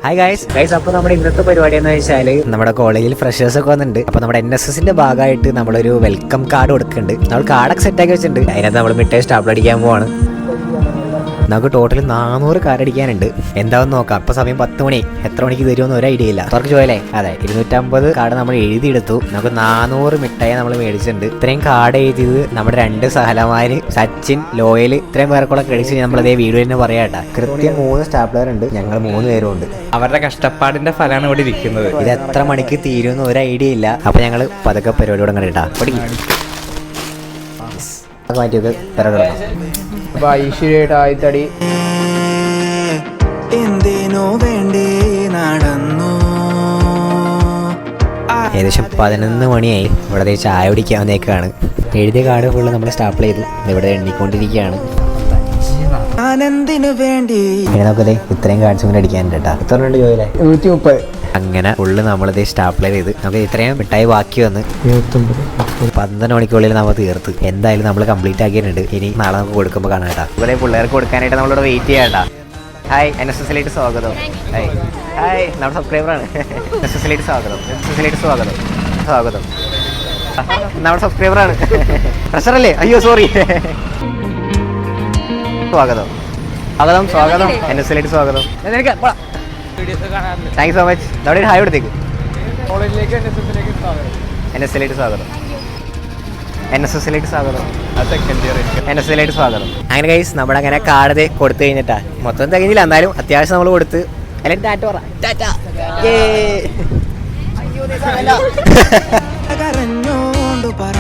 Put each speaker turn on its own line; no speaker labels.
Hi guys അപ്പോൾ നമ്മുടെ ഇന്നത്തെ പരിപാടി എന്ന് വെച്ചാൽ നമ്മുടെ കോളേജിൽ ഫ്രഷേഴ്സ് ഒക്കെ വന്നിട്ടുണ്ട്. അപ്പോൾ നമ്മുടെ NSSന്റെ ഭാഗമായിട്ട് നമ്മളൊരു വെൽക്കം കാർഡ് കൊടുക്കുന്നുണ്ട്. നമ്മൾ കാർഡൊക്കെ സെറ്റാക്കി വെച്ചിട്ടുണ്ട്. അതിനകത്ത് നമ്മൾ മിഠായി സ്റ്റാപ്പിൾ അടിക്കാൻ പോവാണ്. നമുക്ക് ടോട്ടൽ 400 കാർഡ് അടിക്കാനുണ്ട്. എന്താണെന്ന് നോക്കാം. ഇപ്പോൾ സമയം 10 മണി. എത്ര മണിക്ക് തരുമെന്ന് ഒരു ഐഡിയ ഇല്ല. തുറക്ക് ചോയല്ലേ? അതെ, 250 കാർഡ് നമ്മൾ എഴുതിയെടുത്തു. നമുക്ക് 400 മിഠായി നമ്മൾ മേടിച്ചിട്ടുണ്ട്. ഇത്രയും കാർഡ് എഴുതിയത് നമ്മുടെ 2 സഹലമാര് സച്ചിൻ, ലോയൽ, ഇത്രയും പേർക്കുള്ള ക്രെഡിറ്റ്സ് നമ്മളതേ വീഡിയോ തന്നെ പറയാട്ടാ. കൃത്യം 3 സ്റ്റാപ്ലർ ഉണ്ട്. ഞങ്ങൾ 3 പേരും ഉണ്ട്.
അവരുടെ കഷ്ടപ്പാടിന്റെ ഫലമാണ് ഇവിടെ ഇരിക്കുന്നത്.
ഇത് എത്ര മണിക്ക് തീരുമെന്ന് ഒരു ഐഡിയ ഇല്ല. അപ്പൊ ഞങ്ങൾ പതുക്കെ പരിപാടിയോടെ കണ്ടിട്ടാ മാറ്റിയൊക്കെ പരിപാടി തുടങ്ങാം.
അപ്പൊ ഐശ്വര്യമായിട്ട് ആയിത്തടി
എന്തിനോ വേണ്ടി നടന്നു.
ഏകദേശം 11 മണിയായി. ഇവിടെ ചായ കുടിക്കാൻ വന്നേക്കാണ്. എഴുതിയ കാർഡ് ഫുള്ള് നമ്മൾ സ്റ്റാപ്പിൾ ചെയ്തു. ഇവിടെ എണ്ണിക്കൊണ്ടിരിക്കുകയാണ്.
ആനന്ദിനു വേണ്ടി
നമുക്കതേ ഇത്രയും കാർഡ്സ് ഇങ്ങനെ അടിക്കാനുണ്ട് കേട്ടോ. എത്ര ഉണ്ട് ജോയിലെ?
130.
അങ്ങനെ ഫുള്ള് നമ്മളിത് സ്റ്റാപ്പിൾ ചെയ്ത് നമുക്ക് ഇത്രയും മിഠായി ബാക്കി വന്ന് 12 മണിക്കുള്ളിൽ നമ്മൾ തീർത്ത്. എന്തായാലും നമ്മൾ കംപ്ലീറ്റ് ആക്കിയിട്ടുണ്ട്. ഇനി നാളെ നമുക്ക് കൊടുക്കുമ്പോൾ കാണാം കേട്ടോ. ഇവിടെ പിള്ളേർക്ക് കൊടുക്കാനായിട്ട് നമ്മളിവിടെ വെയിറ്റ് ചെയ്യാട്ടാ. ഹായ്, NSSലേക്ക് സ്വാഗതം. ഹായ് ഹായ്, നമ്മുടെ സബ്സ്ക്രൈബറാണ്. NSSലേക്ക് സ്വാഗതം. NSSലേക്ക് സ്വാഗതം. സ്വാഗതം. നമ്മുടെ സബ്സ്ക്രൈബറാണ്. പ്രഷറല്ലേ? അയ്യോ സോറി. സ്വാഗതം സ്വാഗതം സ്വാഗതം. NSSലേക്ക് സ്വാഗതം. Thank you so much. നമ്മുടെ ഒരു ഹായ് കൊടുത്തേക്ക്. NSSലേക്ക് സ്വാഗതം. NSSലേക്ക് സ്വാഗതം. NSSലേക്ക് സ്വാഗതം. അങ്ങനെ ഗൈസ് നമ്മുടെ അങ്ങനെ കാർഡ് കൊടുത്തു കഴിഞ്ഞിട്ടാ. മൊത്തം തികഞ്ഞില്ല, എന്നാലും അത്യാവശ്യം നമ്മൾ കൊടുത്ത്. അല്ലെങ്കിൽ ടാറ്റ പറ. ടാറ്റ.
കരഞ്ഞോണ്ട് പറ